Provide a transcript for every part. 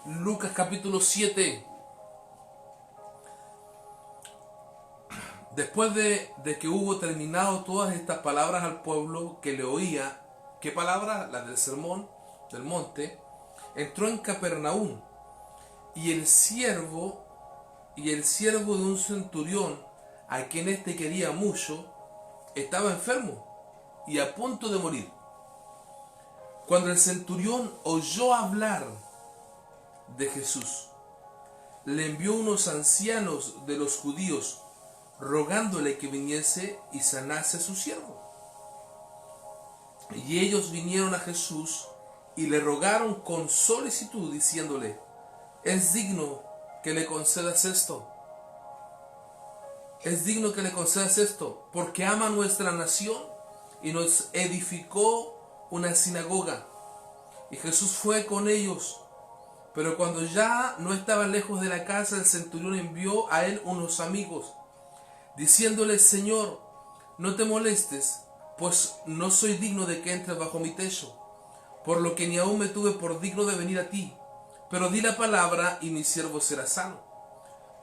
Lucas capítulo 7. Después de que hubo terminado todas estas palabras al pueblo que le oía, ¿qué palabras? Las del sermón del monte, entró en Capernaum, y el siervo de un centurión, a quien éste quería mucho, estaba enfermo y a punto de morir. Cuando el centurión oyó hablar de Jesús, le envió unos ancianos de los judíos, rogándole que viniese y sanase a su siervo. Y ellos vinieron a Jesús y le rogaron con solicitud, diciéndole: es digno que le concedas esto. Es digno que le concedas esto, porque ama nuestra nación y nos edificó una sinagoga. Y Jesús fue con ellos. Pero cuando ya no estaban lejos de la casa, el centurión envió a él unos amigos, diciéndole: Señor, no te molestes, pues no soy digno de que entres bajo mi techo, por lo que ni aún me tuve por digno de venir a ti. Pero di la palabra y mi siervo será sano.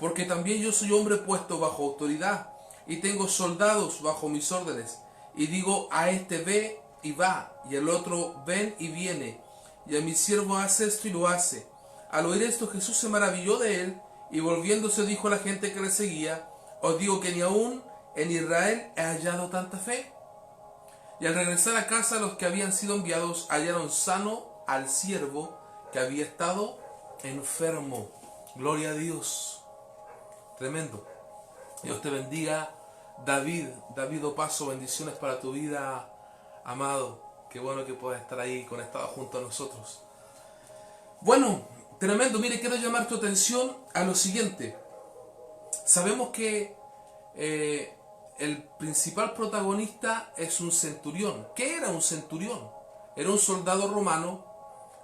Porque también yo soy hombre puesto bajo autoridad, y tengo soldados bajo mis órdenes. Y digo a este: ve y va, y al otro: ven y viene. Y a mi siervo: hace esto, y lo hace. Al oír esto, Jesús se maravilló de él, y volviéndose dijo a la gente que le seguía: os digo que ni aún en Israel he hallado tanta fe. Y al regresar a casa, los que habían sido enviados hallaron sano al siervo que había estado enfermo. Gloria a Dios. Tremendo. Dios te bendiga, David Opaso. Bendiciones para tu vida, amado. Qué bueno que puedas estar ahí conectado junto a nosotros. Bueno, tremendo. Mire, quiero llamar tu atención a lo siguiente. Sabemos que el principal protagonista es un centurión. ¿Qué era un centurión? Era un soldado romano,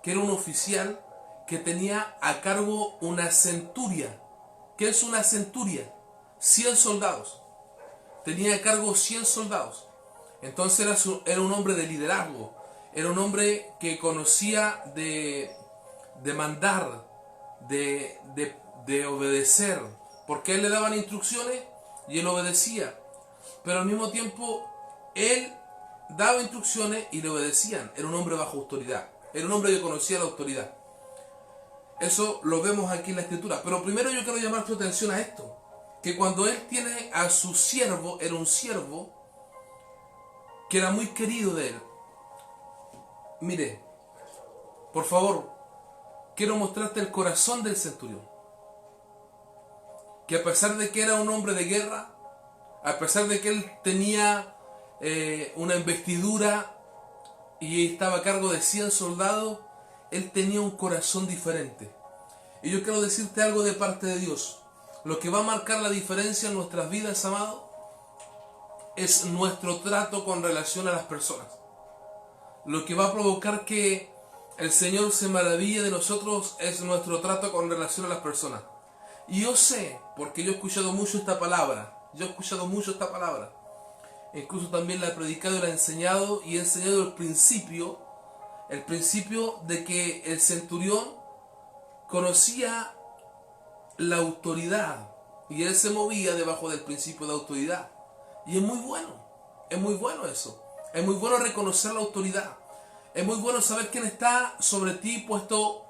que era un oficial que tenía a cargo una centuria. ¿Qué es una centuria? 100 soldados. Tenía a cargo 100 soldados. Entonces era un hombre de liderazgo. Era un hombre que conocía de mandar, de obedecer. Porque él le daban instrucciones y él obedecía. Pero al mismo tiempo él daba instrucciones y le obedecían. Era un hombre bajo autoridad. Era un hombre que conocía la autoridad. Eso lo vemos aquí en la escritura. Pero primero yo quiero llamar tu atención a esto. Que cuando él tiene a su siervo, era un siervo que era muy querido de él. Mire, por favor, quiero mostrarte el corazón del centurión. Que a pesar de que era un hombre de guerra, a pesar de que él tenía una investidura y estaba a cargo de 100 soldados, él tenía un corazón diferente. Y yo quiero decirte algo de parte de Dios. Lo que va a marcar la diferencia en nuestras vidas, amado, es nuestro trato con relación a las personas. Lo que va a provocar que el Señor se maraville de nosotros es nuestro trato con relación a las personas. Y yo sé, porque yo he escuchado mucho esta palabra. Incluso también la he predicado y la he enseñado. Y he enseñado el principio de que el centurión conocía la autoridad. Y él se movía debajo del principio de autoridad. Y es muy bueno eso. Es muy bueno reconocer la autoridad. Es muy bueno saber quién está sobre ti puesto,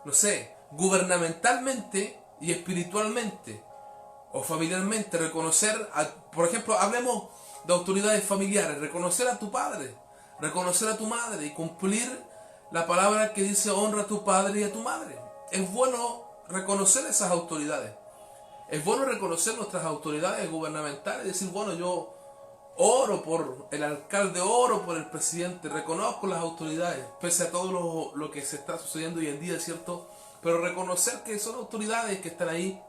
no sé, gubernamentalmente y espiritualmente o familiarmente. Reconocer, por ejemplo, hablemos de autoridades familiares. Reconocer a tu padre, reconocer a tu madre y cumplir la palabra que dice: honra a tu padre y a tu madre. Es bueno reconocer esas autoridades. Es bueno reconocer nuestras autoridades gubernamentales y decir: bueno, yo oro por el alcalde, oro por el presidente, reconozco las autoridades, pese a todo lo que se está sucediendo hoy en día, ¿cierto? Pero reconocer que son autoridades que están ahí.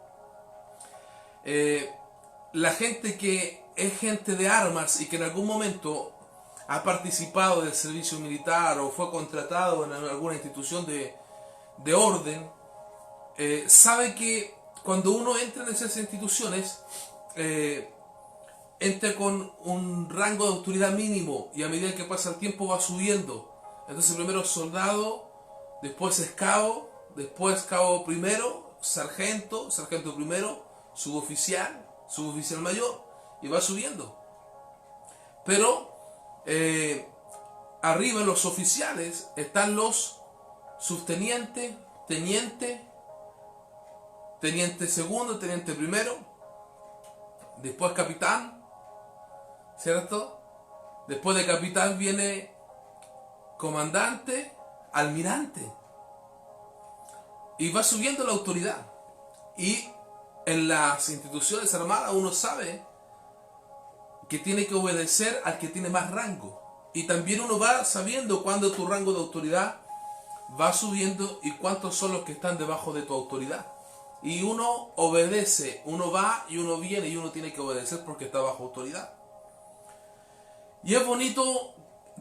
La gente que es gente de armas y que en algún momento ha participado del servicio militar o fue contratado en alguna institución de orden, sabe que cuando uno entra en esas instituciones, entra con un rango de autoridad mínimo y a medida que pasa el tiempo va subiendo. Entonces primero soldado, después es cabo, después cabo primero, sargento, sargento primero, suboficial, suboficial mayor, y va subiendo. Pero arriba en los oficiales están los subteniente, teniente, teniente segundo, teniente primero, después capitán, ¿cierto? Después de capitán viene comandante, almirante. Y va subiendo la autoridad. Y en las instituciones armadas uno sabe que tiene que obedecer al que tiene más rango. Y también uno va sabiendo cuándo tu rango de autoridad va subiendo y cuántos son los que están debajo de tu autoridad. Y uno obedece, uno va y uno viene y uno tiene que obedecer porque está bajo autoridad. Y es bonito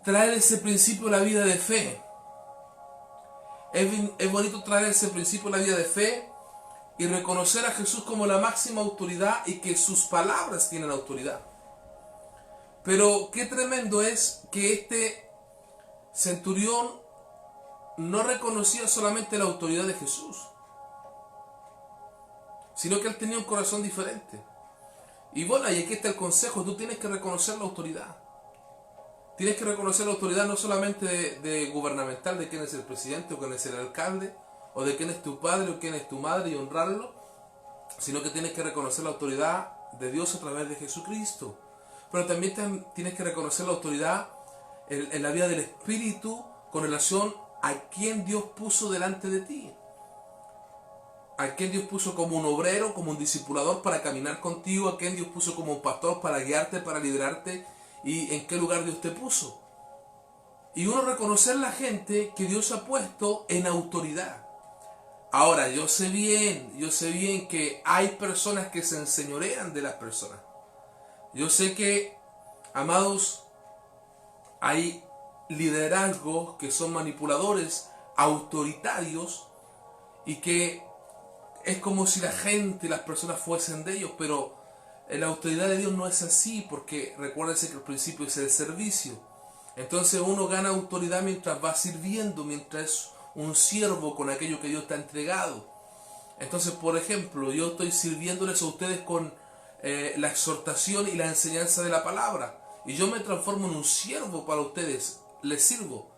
traer ese principio a la vida de fe. Es bonito traer ese principio a la vida de fe y reconocer a Jesús como la máxima autoridad y que sus palabras tienen autoridad. Pero qué tremendo es que este centurión no reconocía solamente la autoridad de Jesús, sino que él tenía un corazón diferente. Y bueno, y aquí está el consejo, tú tienes que reconocer la autoridad. Tienes que reconocer la autoridad no solamente de gubernamental, de quién es el presidente o quién es el alcalde, o de quién es tu padre o quién es tu madre y honrarlo, sino que tienes que reconocer la autoridad de Dios a través de Jesucristo. Pero también tienes que reconocer la autoridad en la vida del Espíritu con relación a quien Dios puso delante de ti. A quien Dios puso como un obrero, como un discipulador para caminar contigo, a quien Dios puso como un pastor para guiarte, para liderarte, y en qué lugar Dios te puso. Y uno reconocer la gente que Dios ha puesto en autoridad. Ahora, yo sé bien que hay personas que se enseñorean de las personas. Yo sé que, amados, hay liderazgos que son manipuladores, autoritarios, y que es como si la gente, las personas fuesen de ellos, pero la autoridad de Dios no es así, porque recuérdense que el principio es el servicio. Entonces uno gana autoridad mientras va sirviendo, mientras es un siervo con aquello que Dios te ha entregado. Entonces, por ejemplo, yo estoy sirviéndoles a ustedes con la exhortación y la enseñanza de la palabra. Y yo me transformo en un siervo para ustedes, les sirvo.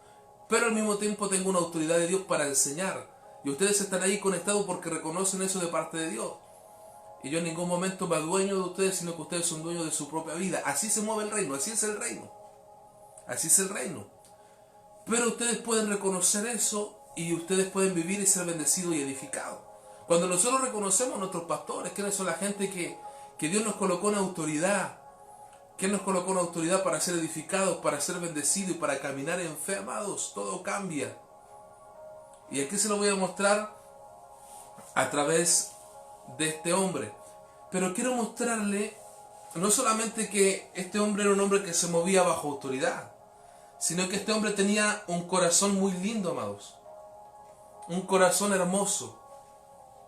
Pero al mismo tiempo tengo una autoridad de Dios para enseñar. Y ustedes están ahí conectados porque reconocen eso de parte de Dios. Y yo en ningún momento me adueño de ustedes, sino que ustedes son dueños de su propia vida. Así se mueve el reino, así es el reino. Así es el reino. Pero ustedes pueden reconocer eso y ustedes pueden vivir y ser bendecidos y edificados. Cuando nosotros reconocemos a nuestros pastores, que son la gente que Dios nos colocó en autoridad, que nos colocó en autoridad para ser edificados, para ser bendecidos y para caminar en fe, amados, todo cambia. Y aquí se lo voy a mostrar a través de este hombre. Pero quiero mostrarle no solamente que este hombre era un hombre que se movía bajo autoridad, sino que este hombre tenía un corazón muy lindo, amados. Un corazón hermoso.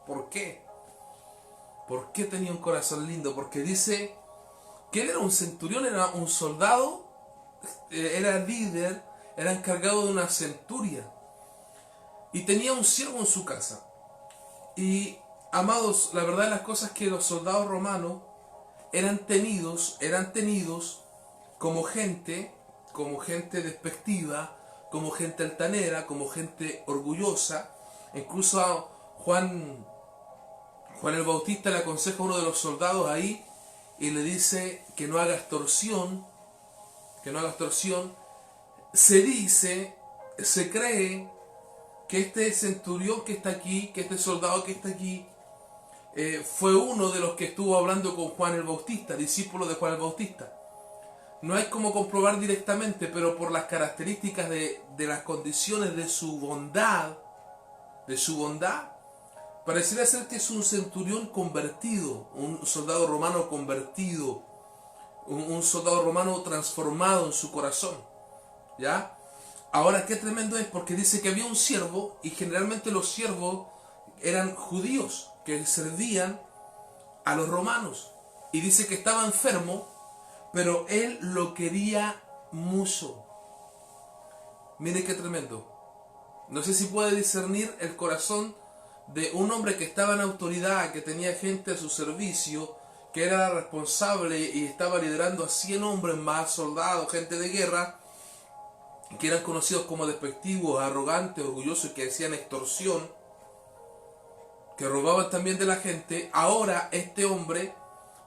¿Por qué? ¿Por qué tenía un corazón lindo? Porque dice que él era un centurión, era un soldado, era líder, era encargado de una centuria. Y tenía un siervo en su casa. Y, amados, la verdad de las cosas es que los soldados romanos eran tenidos como gente despectiva, como gente altanera, como gente orgullosa. Incluso a Juan el Bautista le aconseja a uno de los soldados ahí y le dice que no haga extorsión, se cree que este centurión que está aquí, que este soldado que está aquí, fue uno de los que estuvo hablando con Juan el Bautista, discípulo de Juan el Bautista. No hay como comprobar directamente, pero por las características de las condiciones de su bondad, pareciera ser que es un centurión convertido, un soldado romano convertido, un soldado romano transformado en su corazón. ¿Ya? Ahora, qué tremendo es, porque dice que había un siervo, y generalmente los siervos eran judíos que servían a los romanos. Y dice que estaba enfermo, pero él lo quería mucho. Mire qué tremendo. No sé si puede discernir el corazón de un hombre que estaba en autoridad, que tenía gente a su servicio, que era responsable y estaba liderando a 100 hombres más, soldados, gente de guerra, que eran conocidos como despectivos, arrogantes, orgullosos y que hacían extorsión, que robaban también de la gente. Ahora este hombre,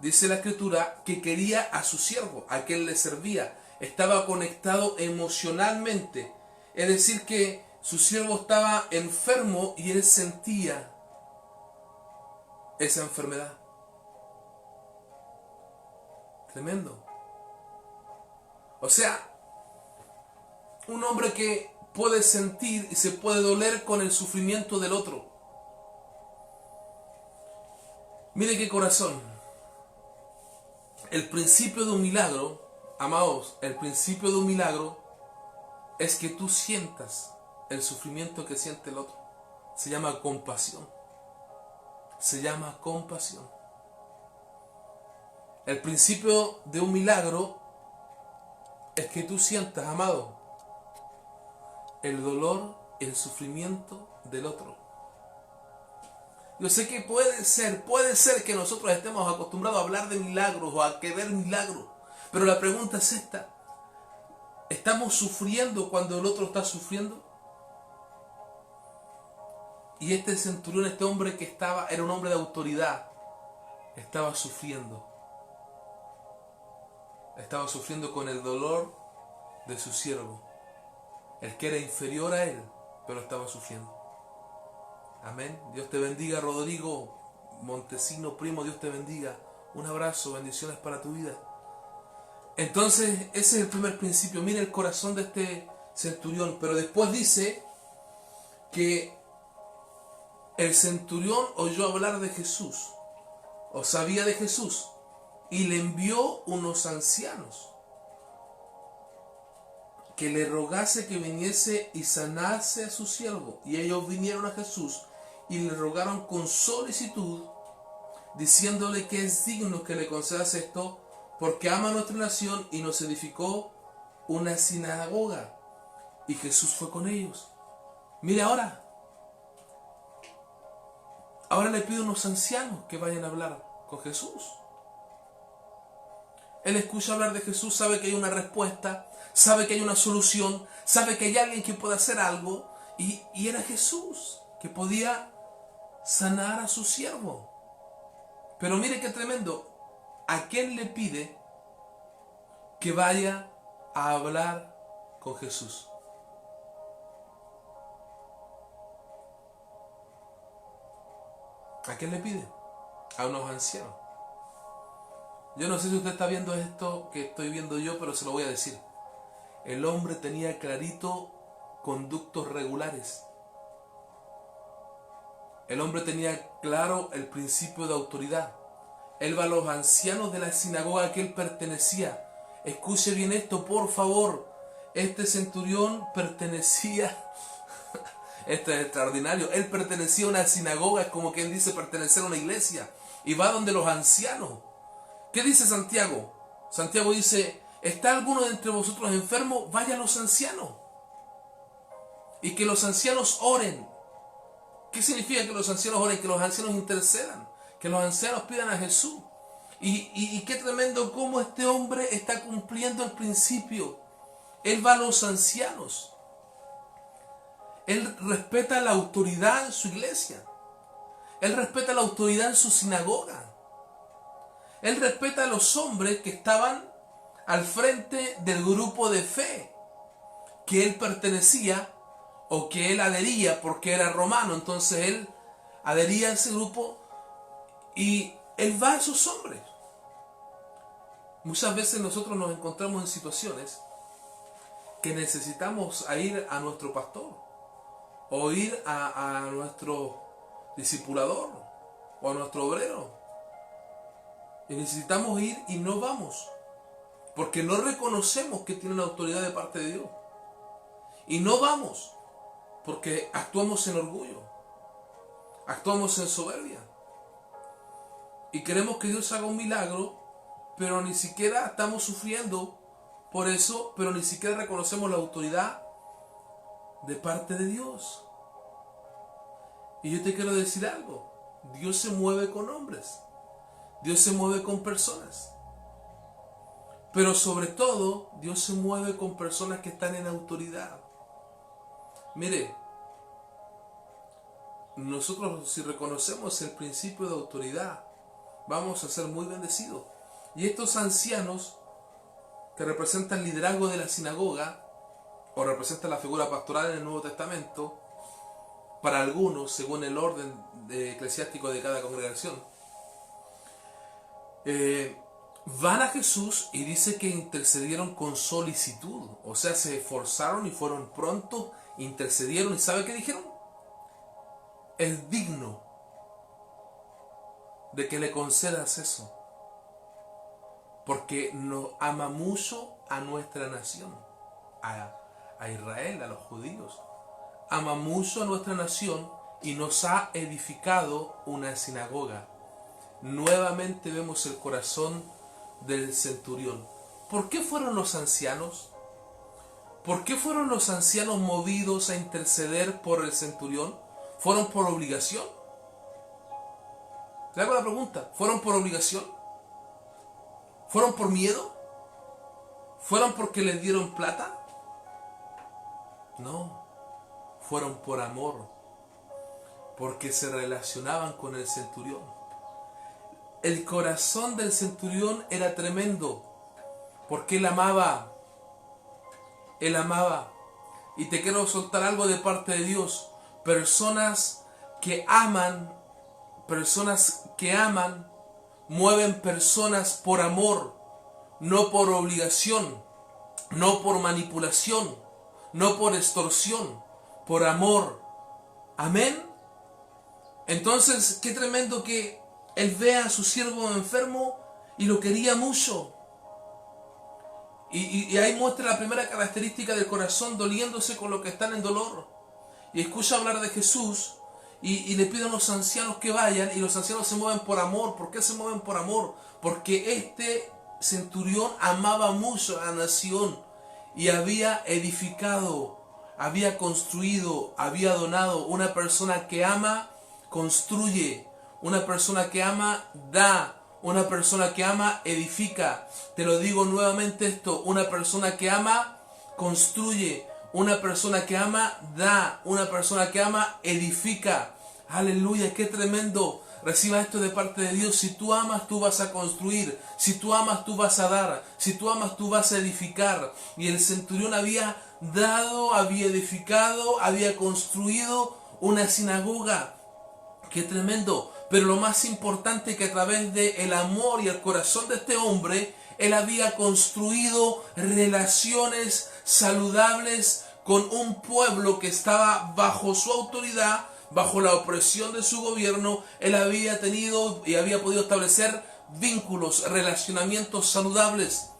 dice la escritura, que quería a su siervo, a quien le servía, estaba conectado emocionalmente, es decir que su siervo estaba enfermo y él sentía esa enfermedad. Tremendo. O sea, un hombre que puede sentir y se puede doler con el sufrimiento del otro. Mire qué corazón. El principio de un milagro, amados, el principio de un milagro es que tú sientas el sufrimiento que siente el otro. Se llama compasión. Se llama compasión. El principio de un milagro es que tú sientas, amado, el dolor, el sufrimiento del otro. Yo sé que puede ser que nosotros estemos acostumbrados a hablar de milagros o a querer milagros, pero la pregunta es esta: ¿estamos sufriendo cuando el otro está sufriendo? Y este centurión, este hombre que era un hombre de autoridad, estaba sufriendo. Estaba sufriendo con el dolor de su siervo, el que era inferior a él, pero estaba sufriendo. Amén. Dios te bendiga, Rodrigo Montesino, primo, Dios te bendiga. Un abrazo, bendiciones para tu vida. Entonces, ese es el primer principio. Mira el corazón de este centurión. Pero después dice que el centurión oyó hablar de Jesús, o sabía de Jesús, y le envió unos ancianos que le rogase que viniese y sanase a su siervo. Y ellos vinieron a Jesús y le rogaron con solicitud, diciéndole que es digno que le concedas esto, porque ama nuestra nación y nos edificó una sinagoga. Y Jesús fue con ellos. Mire ahora le pide a unos ancianos que vayan a hablar con Jesús. Él escucha hablar de Jesús, sabe que hay una respuesta, sabe que hay una solución, sabe que hay alguien que puede hacer algo, y era Jesús que podía sanar a su siervo. Pero mire qué tremendo. ¿A quién le pide que vaya a hablar con Jesús? ¿A quién le pide? A unos ancianos. Yo no sé si usted está viendo esto que estoy viendo yo, pero se lo voy a decir. El hombre tenía clarito conductos regulares. El hombre tenía claro el principio de autoridad. Él va a los ancianos de la sinagoga a que él pertenecía. Escuche bien esto, por favor. Este centurión pertenecía, esto es extraordinario, él pertenecía a una sinagoga, es como quien dice pertenecer a una iglesia. Y va donde los ancianos. ¿Qué dice Santiago? Santiago dice: ¿está alguno de entre vosotros enfermo? Vaya a los ancianos. Y que los ancianos oren. ¿Qué significa que los ancianos oren? Que los ancianos intercedan. Que los ancianos pidan a Jesús. Y qué tremendo cómo este hombre está cumpliendo el principio. Él va a los ancianos. Él respeta la autoridad en su iglesia. Él respeta la autoridad en su sinagoga. Él respeta a los hombres que estaban al frente del grupo de fe que él pertenecía o que él adhería porque era romano. Entonces él adhería a ese grupo y él va a esos hombres. Muchas veces nosotros nos encontramos en situaciones que necesitamos ir a nuestro pastor o ir a nuestro discipulador o a nuestro obrero. Y necesitamos ir y no vamos, porque no reconocemos que tienen autoridad de parte de Dios. Y no vamos, porque actuamos en orgullo, actuamos en soberbia. Y queremos que Dios haga un milagro, pero ni siquiera estamos sufriendo por eso, pero ni siquiera reconocemos la autoridad de parte de Dios. Y yo te quiero decir algo. Dios se mueve con hombres. Dios se mueve con personas. Pero sobre todo, Dios se mueve con personas que están en autoridad. Mire, nosotros si reconocemos el principio de autoridad, vamos a ser muy bendecidos. Y estos ancianos que representan el liderazgo de la sinagoga, o representan la figura pastoral en el Nuevo Testamento, para algunos, según el orden eclesiástico de cada congregación, van a Jesús y dice que intercedieron con solicitud, o sea, se esforzaron y fueron prontos, intercedieron, y ¿sabe qué dijeron? Es digno de que le concedas eso, porque nos ama mucho a nuestra nación, a Israel, a los judíos. Ama mucho a nuestra nación y nos ha edificado una sinagoga. Nuevamente vemos el corazón del centurión. ¿Por qué fueron los ancianos? ¿Por qué fueron los ancianos movidos a interceder por el centurión? ¿Fueron por obligación? Le hago la pregunta. ¿Fueron por obligación? ¿Fueron por miedo? ¿Fueron porque les dieron plata? No. Fueron por amor. Porque se relacionaban con el centurión. El corazón del centurión era tremendo. Porque él amaba. Él amaba. Y te quiero soltar algo de parte de Dios. Personas que aman, mueven personas por amor, no por obligación, no por manipulación, no por extorsión, por amor. Amén. Entonces, qué tremendo que él vea a su siervo enfermo y lo quería mucho. Y ahí muestra la primera característica del corazón, doliéndose con los que están en dolor. Y escucha hablar de Jesús y le pide a los ancianos que vayan, y los ancianos se mueven por amor. ¿Por qué se mueven por amor? Porque este centurión amaba mucho a la nación y había edificado, había construido, había donado. Una persona que ama, construye. Una persona que ama, da. Una persona que ama, edifica. Te lo digo nuevamente esto. Una persona que ama, construye. Una persona que ama, da. Una persona que ama, edifica. Aleluya, qué tremendo. Reciba esto de parte de Dios. Si tú amas, tú vas a construir. Si tú amas, tú vas a dar. Si tú amas, tú vas a edificar. Y el centurión había dado, había edificado, había construido una sinagoga. Qué tremendo. Pero lo más importante es que a través del amor y el corazón de este hombre, él había construido relaciones saludables con un pueblo que estaba bajo su autoridad, bajo la opresión de su gobierno. Él había tenido y había podido establecer vínculos, relacionamientos saludables.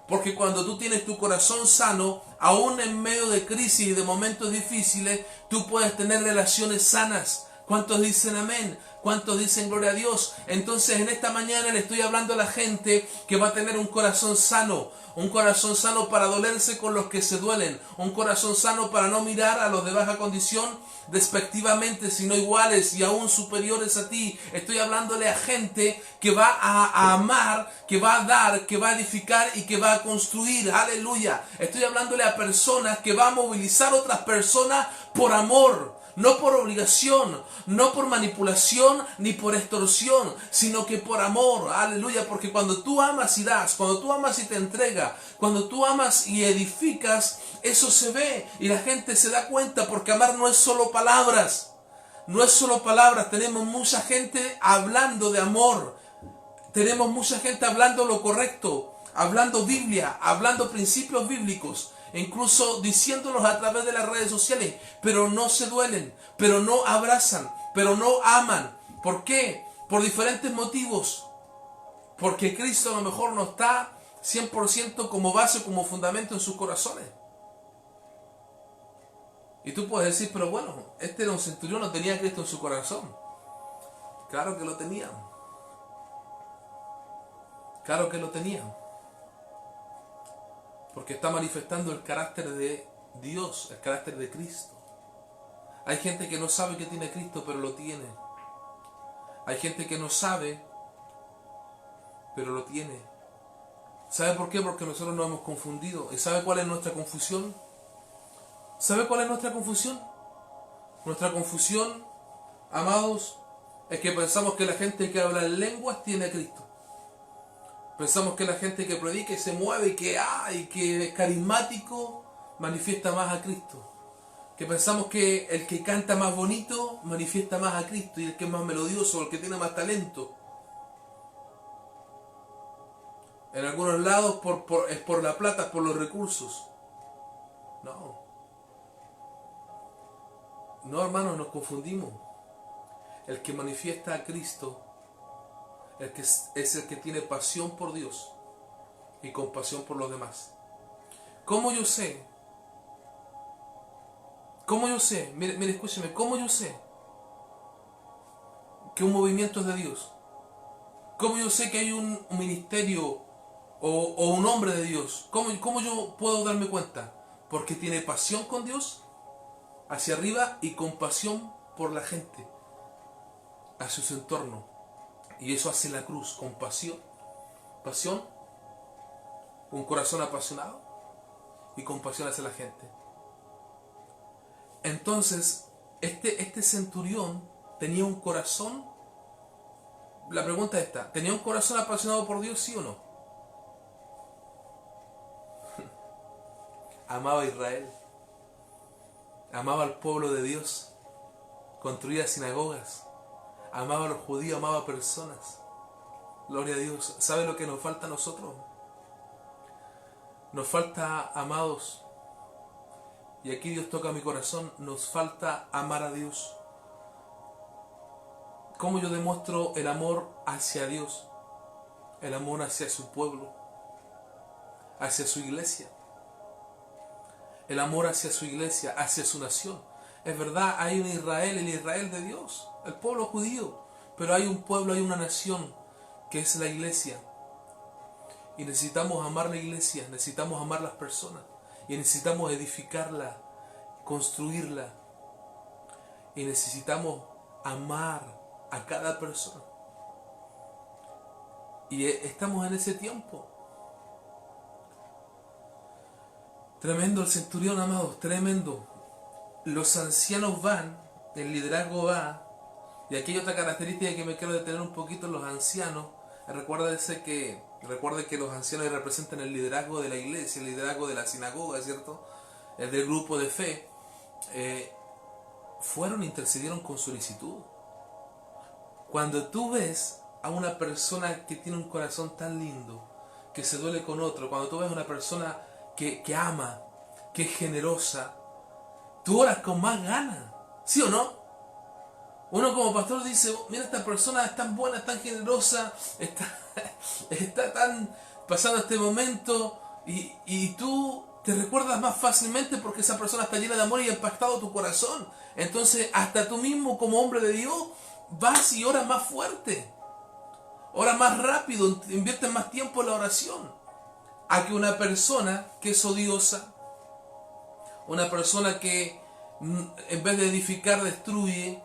Porque cuando tú tienes tu corazón sano, aún en medio de crisis y de momentos difíciles, tú puedes tener relaciones sanas. ¿Cuántos dicen amén? ¿Cuántos dicen gloria a Dios? Entonces en esta mañana le estoy hablando a la gente que va a tener un corazón sano para dolerse con los que se duelen, un corazón sano para no mirar a los de baja condición despectivamente, sino iguales y aún superiores a ti. Estoy hablándole a gente que va a amar, que va a dar, que va a edificar y que va a construir. Aleluya. Estoy hablándole a personas que va a movilizar a otras personas por amor. No por obligación, no por manipulación, ni por extorsión, sino que por amor. Aleluya, porque cuando tú amas y das, cuando tú amas y te entregas, cuando tú amas y edificas, eso se ve y la gente se da cuenta, porque amar no es solo palabras. No es solo palabras, tenemos mucha gente hablando de amor. Tenemos mucha gente hablando lo correcto, hablando Biblia, hablando principios bíblicos, incluso diciéndolos a través de las redes sociales, pero no se duelen, pero no abrazan, pero no aman. ¿Por qué? Por diferentes motivos. Porque Cristo a lo mejor no está 100% como base, como fundamento en sus corazones. Y tú puedes decir, pero bueno, este era un centurión, no tenía Cristo en su corazón. Claro que lo tenía. Claro que lo tenía. Porque está manifestando el carácter de Dios, el carácter de Cristo. Hay gente que no sabe que tiene a Cristo, pero lo tiene. Hay gente que no sabe, pero lo tiene. ¿Sabe por qué? Porque nosotros nos hemos confundido. ¿Y sabe cuál es nuestra confusión? ¿Sabe cuál es nuestra confusión? Nuestra confusión, amados, es que pensamos que la gente que habla en lenguas tiene a Cristo. Pensamos que la gente que predica y se mueve y que es carismático manifiesta más a Cristo. Que pensamos que el que canta más bonito manifiesta más a Cristo, y el que es más melodioso, el que tiene más talento. En algunos lados es por la plata, es por los recursos. No, hermanos, nos confundimos. El que manifiesta a Cristo es el que tiene pasión por Dios y compasión por los demás. ¿Cómo yo sé? ¿Cómo yo sé? Mire, escúcheme, ¿cómo yo sé que un movimiento es de Dios? ¿Cómo yo sé que hay un ministerio o un hombre de Dios? ¿Cómo yo puedo darme cuenta? Porque tiene pasión con Dios hacia arriba y compasión por la gente, hacia su entorno. Y eso hace la cruz, con pasión, un corazón apasionado y compasión hacia la gente. Entonces, este centurión tenía un corazón. La pregunta es esta: ¿tenía un corazón apasionado por Dios, sí o no? Amaba a Israel, amaba al pueblo de Dios, construía sinagogas, amaba a los judíos, amaba a personas. Gloria a Dios. ¿Sabe lo que nos falta a nosotros? Nos falta, amados, y aquí Dios toca mi corazón, nos falta amar a Dios. ¿Cómo yo demuestro el amor hacia Dios? El amor hacia su pueblo, hacia su iglesia. El amor hacia su iglesia, hacia su nación. Es verdad, hay un Israel, el Israel de Dios, el pueblo judío, pero hay un pueblo, hay una nación que es la iglesia. Y necesitamos amar la iglesia, necesitamos amar las personas, y necesitamos edificarla, construirla, y necesitamos amar a cada persona. Y estamos en ese tiempo. Tremendo el centurión, amados, tremendo. Los ancianos van, el liderazgo va, y aquí hay otra característica que me quiero detener un poquito en los ancianos. Recuerde que los ancianos representan el liderazgo de la iglesia, el liderazgo de la sinagoga, ¿cierto? El del grupo de fe. Fueron e intercedieron con solicitud. Cuando tú ves a una persona que tiene un corazón tan lindo, que se duele con otro, cuando tú ves a una persona que ama, que es generosa, tú oras con más ganas, ¿sí o no? Uno como pastor dice: mira, esta persona es tan buena, es tan generosa, está tan pasando este momento, y tú te recuerdas más fácilmente porque esa persona está llena de amor y ha impactado tu corazón. Entonces hasta tú mismo como hombre de Dios vas y oras más fuerte, oras más rápido, inviertes más tiempo en la oración, a que una persona que es odiosa, una persona que en vez de edificar destruye.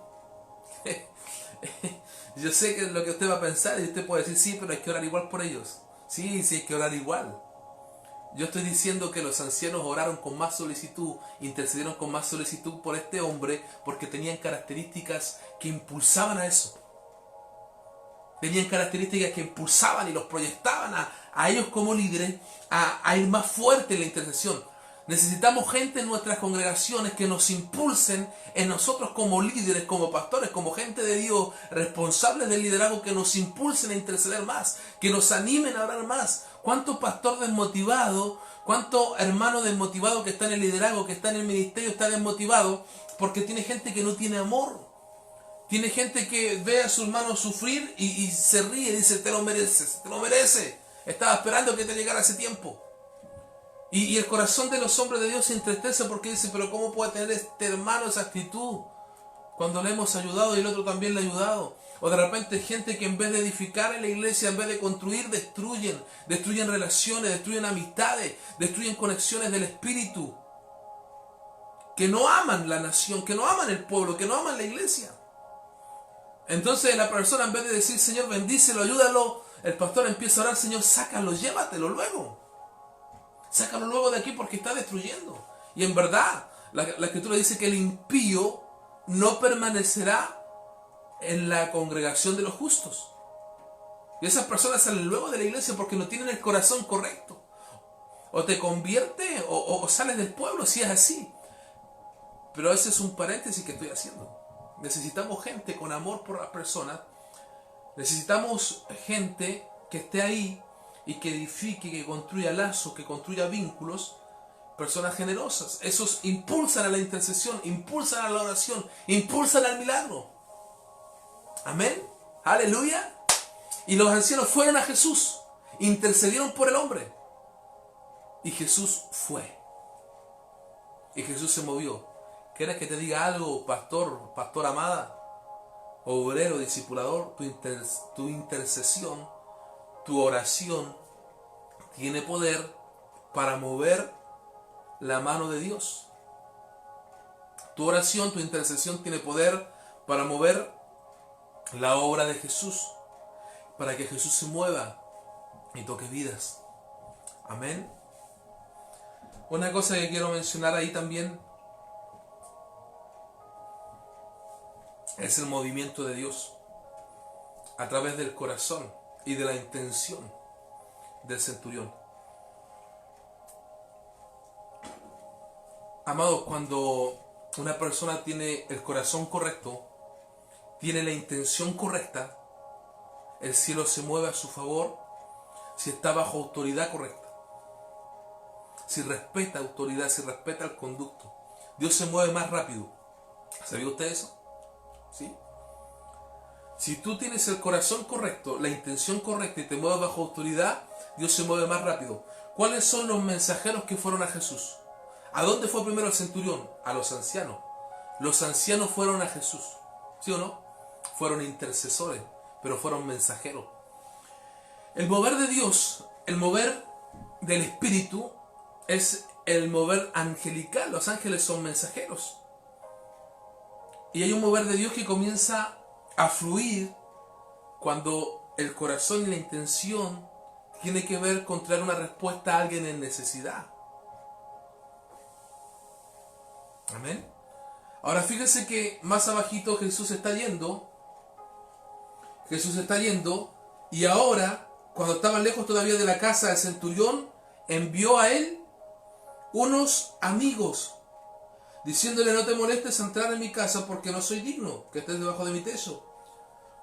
Yo sé que es lo que usted va a pensar, y usted puede decir: sí, pero hay que orar igual por ellos. Sí, hay que orar igual. Yo estoy diciendo que los ancianos oraron con más solicitud, intercedieron con más solicitud por este hombre, porque tenían características que impulsaban a eso. Tenían características que impulsaban y los proyectaban a ellos como líderes a ir más fuerte en la intercesión. Necesitamos gente en nuestras congregaciones que nos impulsen en nosotros como líderes, como pastores, como gente de Dios, responsables del liderazgo, que nos impulsen a interceder más, que nos animen a orar más. ¿Cuánto pastor desmotivado, cuánto hermano desmotivado que está en el liderazgo, que está en el ministerio, está desmotivado porque tiene gente que no tiene amor? Tiene gente que ve a su hermano sufrir y se ríe y dice: te lo mereces, te lo mereces. Estaba esperando que te llegara ese tiempo. Y el corazón de los hombres de Dios se entristece porque dice: pero ¿cómo puede tener este hermano esa actitud cuando le hemos ayudado y el otro también le ha ayudado? O de repente gente que en vez de edificar en la iglesia, en vez de construir, destruyen relaciones, destruyen amistades, destruyen conexiones del espíritu. que no aman la nación, que no aman el pueblo, que no aman la iglesia. Entonces la persona, en vez de decir, Señor, bendícelo, ayúdalo, el pastor empieza a orar, Señor, sácalo, llévatelo luego. Sácalo luego de aquí porque está destruyendo. Y en verdad, la Escritura dice que el impío no permanecerá en la congregación de los justos. Y esas personas salen luego de la iglesia porque no tienen el corazón correcto. O te convierte o sales del pueblo si es así. Pero ese es un paréntesis que estoy haciendo. Necesitamos gente con amor por las personas. Necesitamos gente que esté ahí y que edifique, que construya lazos, que construya vínculos. Personas generosas. Esos impulsan a la intercesión, impulsan a la oración, impulsan al milagro. Amén. Aleluya. Y los ancianos fueron a Jesús, intercedieron por el hombre. Y Jesús fue. Y Jesús se movió. ¿Quieres que te diga algo, pastor, pastora amada, obrero, discipulador? Tu intercesión, tu oración tiene poder para mover la mano de Dios. Tu oración, tu intercesión tiene poder para mover la obra de Jesús, para que Jesús se mueva y toque vidas. Amén. Una cosa que quiero mencionar ahí también es el movimiento de Dios a través del corazón y de la intención del centurión. Amados, cuando una persona tiene el corazón correcto, tiene la intención correcta, el cielo se mueve a su favor si está bajo autoridad correcta. Si respeta autoridad, si respeta el conducto, Dios se mueve más rápido. ¿Sabía usted eso? ¿Sí? Si tú tienes el corazón correcto, la intención correcta y te mueves bajo autoridad, Dios se mueve más rápido. ¿Cuáles son los mensajeros que fueron a Jesús? ¿A dónde fue primero el centurión? A los ancianos. Los ancianos fueron a Jesús. ¿Sí o no? Fueron intercesores, pero fueron mensajeros. El mover de Dios, el mover del Espíritu, es el mover angelical. Los ángeles son mensajeros. Y hay un mover de Dios que comienza a fluir cuando el corazón y la intención tiene que ver con traer una respuesta a alguien en necesidad. Amén. Ahora fíjense que más abajito Jesús está yendo. Jesús está yendo y ahora, cuando estaba lejos todavía de la casa del centurión, envió a él unos amigos, diciéndole: no te molestes a entrar en mi casa porque no soy digno que estés debajo de mi techo.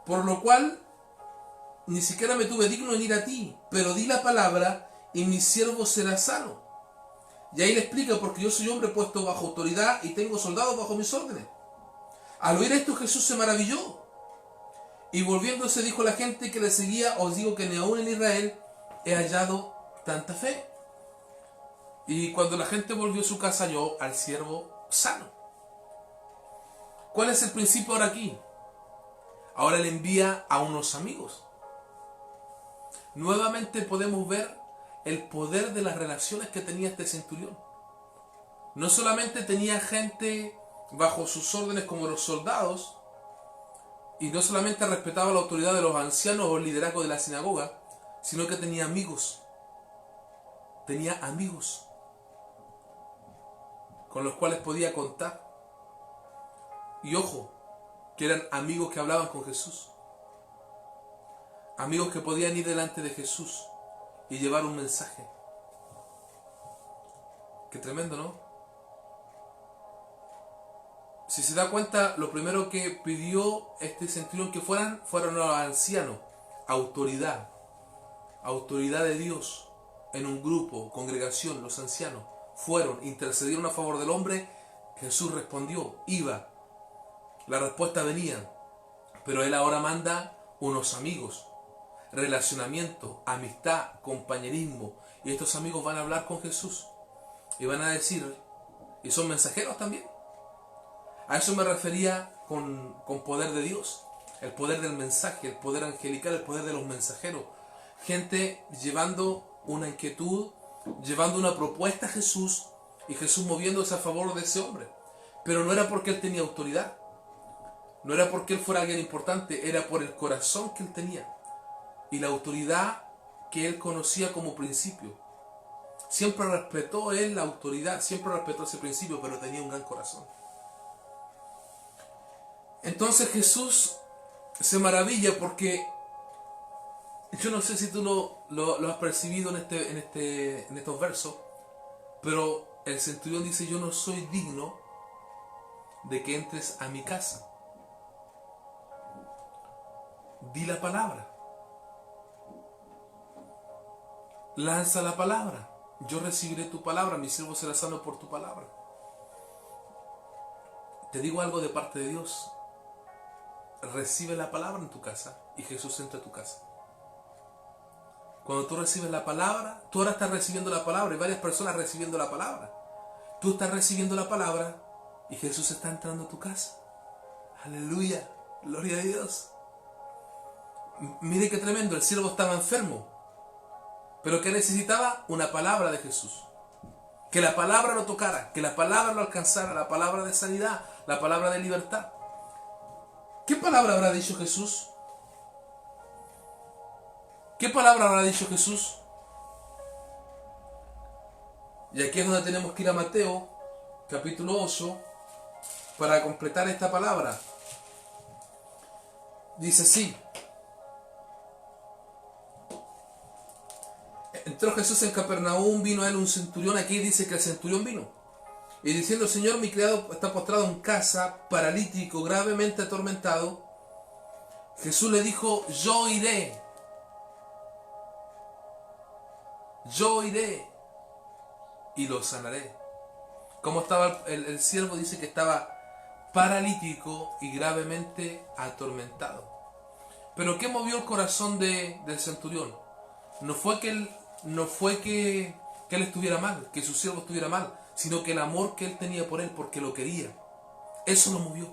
Por lo cual, ni siquiera me tuve digno en ir a ti, pero di la palabra y mi siervo será sano. Y ahí le explica: porque yo soy hombre puesto bajo autoridad y tengo soldados bajo mis órdenes. Al oír esto, Jesús se maravilló. Y volviéndose dijo a la gente que le seguía: os digo que ni aún en Israel he hallado tanta fe. Y cuando la gente volvió a su casa, halló al siervo sano. ¿Cuál es el principio ahora aquí? Ahora le envía a unos amigos. Nuevamente podemos ver el poder de las relaciones que tenía este centurión. No solamente tenía gente bajo sus órdenes como los soldados, y no solamente respetaba la autoridad de los ancianos o el liderazgo de la sinagoga, sino que tenía amigos. Tenía amigos con los cuales podía contar. Y ojo, que eran amigos que hablaban con Jesús. Amigos que podían ir delante de Jesús y llevar un mensaje. Qué tremendo, ¿no? Si se da cuenta, lo primero que pidió este centurión que fueron los ancianos. Autoridad. Autoridad de Dios en un grupo, congregación, los ancianos. Fueron, intercedieron a favor del hombre. Jesús respondió, iba. La respuesta venía. Pero él ahora manda unos amigos. Relacionamiento, amistad, compañerismo. Y estos amigos van a hablar con Jesús. Y van a decir, y son mensajeros también. A eso me refería con poder de Dios. El poder del mensaje, el poder angelical, el poder de los mensajeros. Gente llevando una inquietud, llevando una propuesta a Jesús y Jesús moviéndose a favor de ese hombre. Pero no era porque él tenía autoridad. No era porque él fuera alguien importante. Era por el corazón que él tenía. Y la autoridad que él conocía como principio. Siempre respetó él la autoridad. Siempre respetó ese principio. Pero tenía un gran corazón. Entonces Jesús se maravilla porque... Yo no sé si tú lo has percibido en estos versos. Pero el centurión dice: yo no soy digno de que entres a mi casa. Di la palabra. Lanza la palabra. Yo recibiré tu palabra. Mi siervo será sano por tu palabra. Te digo algo de parte de Dios. Recibe la palabra en tu casa y Jesús entra a tu casa. Cuando tú recibes la palabra, tú ahora estás recibiendo la palabra y varias personas recibiendo la palabra. Tú estás recibiendo la palabra y Jesús está entrando a tu casa. Aleluya, gloria a Dios. Mire qué tremendo, el siervo estaba enfermo. Pero ¿qué necesitaba? Una palabra de Jesús. Que la palabra lo tocara, que la palabra lo alcanzara, la palabra de sanidad, la palabra de libertad. ¿Qué palabra habrá dicho Jesús? ¿Qué palabra habrá dicho Jesús? Y aquí es donde tenemos que ir a Mateo, capítulo 8, para completar esta palabra. Dice así: entró Jesús en Capernaum, vino a él un centurión. Aquí dice que el centurión vino. Y diciendo: Señor, mi criado está postrado en casa, paralítico, gravemente atormentado. Jesús le dijo: yo iré y lo sanaré. Como estaba el siervo, dice que estaba paralítico y gravemente atormentado. Pero ¿qué movió el corazón del centurión? No fue que él estuviera mal, que su siervo estuviera mal, sino que el amor que él tenía por él, porque lo quería. Eso lo movió.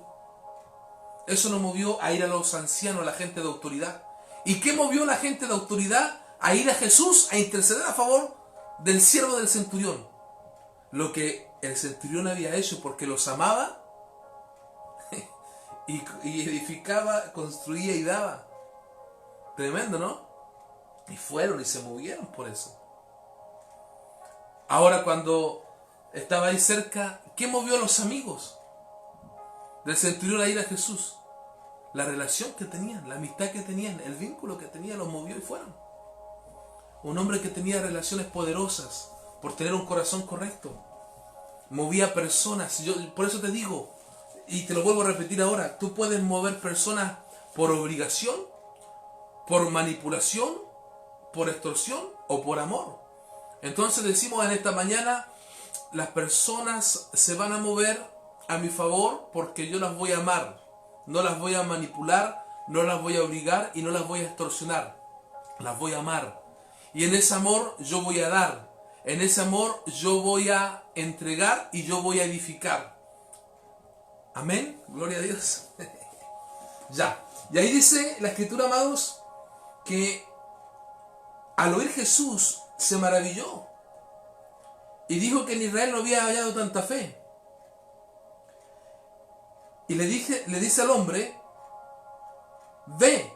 Eso lo movió a ir a los ancianos, a la gente de autoridad. ¿Y qué movió a la gente de autoridad a ir a Jesús a interceder a favor del siervo del centurión? Lo que el centurión había hecho, porque los amaba y edificaba, construía y daba. Tremendo, ¿no? Y fueron y se movieron por eso. Ahora, cuando estaba ahí cerca, ¿qué movió a los amigos del centurión a ir a Jesús? La relación que tenían, la amistad que tenían, el vínculo que tenían, los movió y fueron. Un hombre que tenía relaciones poderosas por tener un corazón correcto. Movía personas. Por eso te digo, y te lo vuelvo a repetir ahora, tú puedes mover personas por obligación, por manipulación, por extorsión o por amor. Entonces decimos en esta mañana: las personas se van a mover a mi favor porque yo las voy a amar. No las voy a manipular, no las voy a obligar y no las voy a extorsionar. Las voy a amar. Y en ese amor yo voy a dar. En ese amor yo voy a entregar y yo voy a edificar. Amén. Gloria a Dios. Ya. Y ahí dice la Escritura, amados, que al oír Jesús se maravilló. Y dijo que en Israel no había hallado tanta fe. Y le dice al hombre: ve,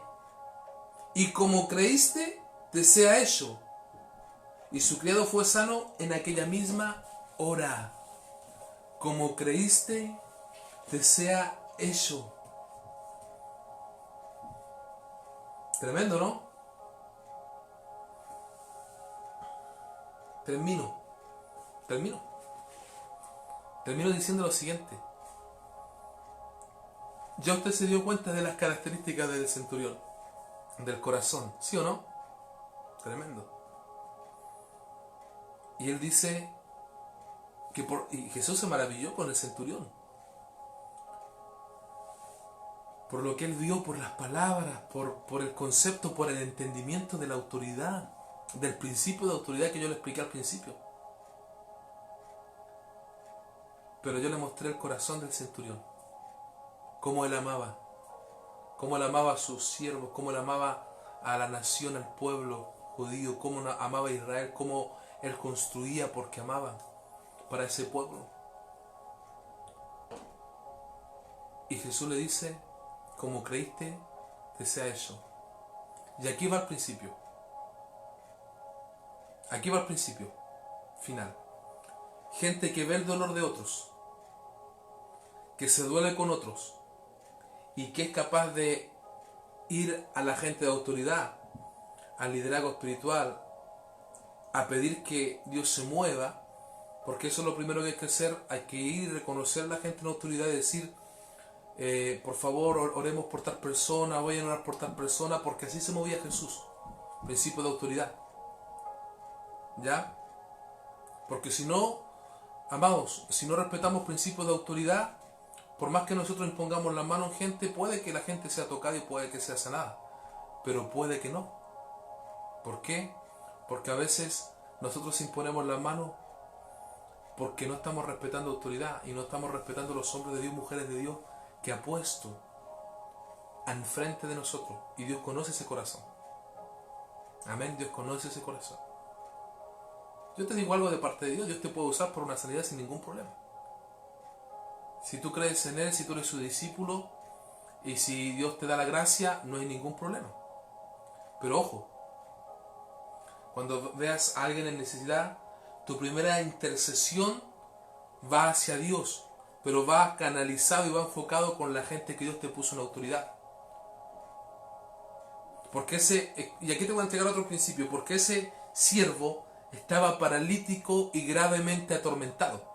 y como creíste, te sea hecho. Y su criado fue sano en aquella misma hora. Como creíste, te sea hecho. Tremendo, ¿no? Termino diciendo lo siguiente. Ya usted se dio cuenta de las características del centurión, del corazón, ¿sí o no? Tremendo. Y él dice y Jesús se maravilló con el centurión, por lo que él vio, por las palabras, por el concepto, por el entendimiento de la autoridad, del principio de autoridad que yo le expliqué al principio. Pero yo le mostré el corazón del centurión, cómo él amaba a sus siervos, cómo él amaba a la nación, al pueblo judío, cómo amaba a Israel, cómo él construía porque amaba para ese pueblo. Y Jesús le dice, como creíste, te sea hecho. Y aquí va el principio. Aquí va el principio final. Gente que ve el dolor de otros, que se duele con otros y que es capaz de ir a la gente de autoridad, al liderazgo espiritual, a pedir que Dios se mueva, porque eso es lo primero que hay que hacer. Hay que ir y reconocer a la gente en autoridad y decir, por favor, oremos por tal persona, vayan a orar por tal persona, porque así se movía Jesús. Principio de autoridad. ¿Ya? Porque si no, amados, si no respetamos principios de autoridad, por más que nosotros impongamos la mano en gente, puede que la gente sea tocada y puede que sea sanada, pero puede que no. ¿Por qué? Porque a veces nosotros imponemos la mano porque no estamos respetando autoridad y no estamos respetando los hombres de Dios, mujeres de Dios que ha puesto enfrente de nosotros, y Dios conoce ese corazón. Amén, Dios conoce ese corazón. Yo te digo algo de parte de Dios, Dios te puede usar por una sanidad sin ningún problema. Si tú crees en Él, si tú eres su discípulo y si Dios te da la gracia, no hay ningún problema. Pero ojo, cuando veas a alguien en necesidad, tu primera intercesión va hacia Dios, pero va canalizado y va enfocado con la gente que Dios te puso en autoridad. Porque y aquí te voy a entregar otro principio, porque ese siervo estaba paralítico y gravemente atormentado.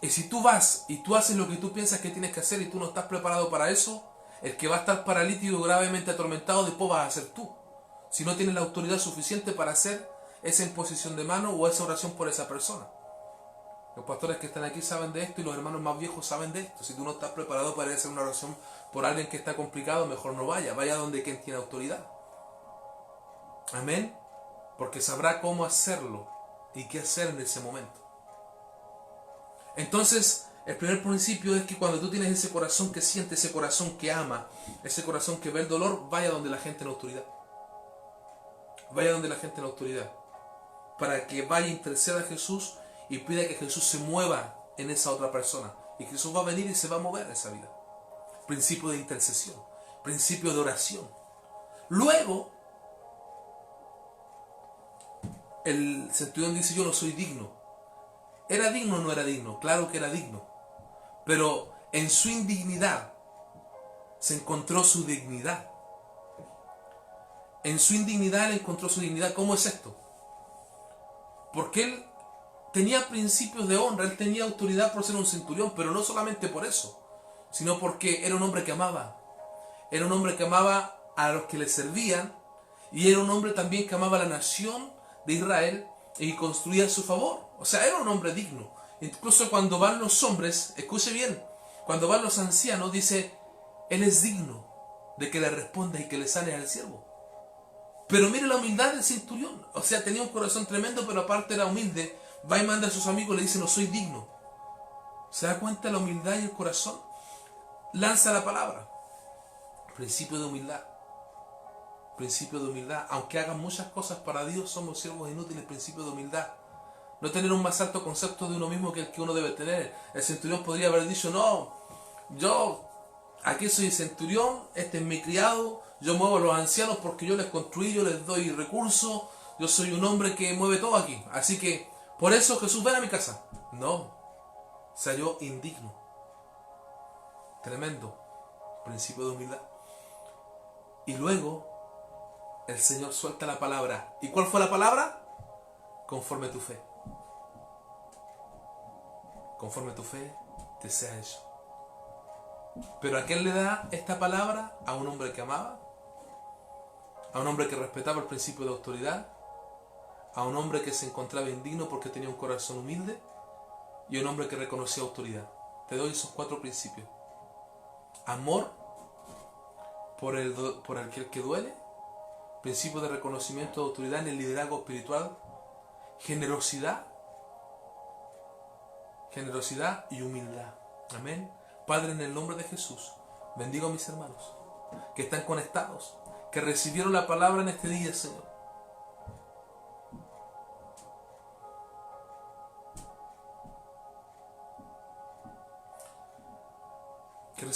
Y si tú vas y tú haces lo que tú piensas que tienes que hacer y tú no estás preparado para eso, el que va a estar paralítico y gravemente atormentado después vas a ser tú. Si no tienes la autoridad suficiente para hacer esa imposición de mano o esa oración por esa persona. Los pastores que están aquí saben de esto y los hermanos más viejos saben de esto. Si tú no estás preparado para hacer una oración por alguien que está complicado, mejor no vaya. Vaya donde quien tiene autoridad. Amén. Porque sabrá cómo hacerlo y qué hacer en ese momento. Entonces, el primer principio es que cuando tú tienes ese corazón que siente, ese corazón que ama, ese corazón que ve el dolor, vaya donde la gente en autoridad. Vaya donde la gente en autoridad. Para que vaya a interceder a Jesús y pida que Jesús se mueva en esa otra persona. Y Jesús va a venir y se va a mover en esa vida. Principio de intercesión. Principio de oración. Luego, el centurión dice, yo no soy digno. ¿Era digno o no era digno? Claro que era digno. Pero en su indignidad se encontró su dignidad. En su indignidad él encontró su dignidad. ¿Cómo es esto? Porque él tenía principios de honra, él tenía autoridad por ser un centurión, pero no solamente por eso, sino porque era un hombre que amaba. Era un hombre que amaba a los que le servían y era un hombre también que amaba a la nación de Israel y construía a su favor. O sea, era un hombre digno. Incluso cuando van los hombres, escuche bien, cuando van los ancianos, dice, él es digno de que le responda y que le sane al siervo. Pero mire la humildad del centurión. O sea, tenía un corazón tremendo, pero aparte era humilde. Va y manda a sus amigos y le dice, no soy digno. ¿Se da cuenta la humildad y el corazón? Lanza la palabra. Principio de humildad. Principio de humildad. Aunque hagan muchas cosas para Dios, somos siervos inútiles. Principio de humildad. No tener un más alto concepto de uno mismo que el que uno debe tener. El centurión podría haber dicho, no, yo aquí soy centurión, este es mi criado, yo muevo a los ancianos porque yo les construí, yo les doy recursos, yo soy un hombre que mueve todo aquí. Así que, por eso Jesús, ven a mi casa. No, se halló indigno. Tremendo. Principio de humildad. Y luego, el Señor suelta la palabra. ¿Y cuál fue la palabra? Conforme tu fe. Conforme tu fe te sea hecho. Pero ¿a quién le da esta palabra? A un hombre que amaba, a un hombre que respetaba el principio de autoridad, a un hombre que se encontraba indigno porque tenía un corazón humilde y a un hombre que reconocía autoridad. Te doy esos 4 principios. Amor por el que duele, principio de reconocimiento de autoridad en el liderazgo espiritual, generosidad y humildad. Amén. Padre, en el nombre de Jesús, bendigo a mis hermanos que están conectados, que recibieron la palabra en este día, Señor. que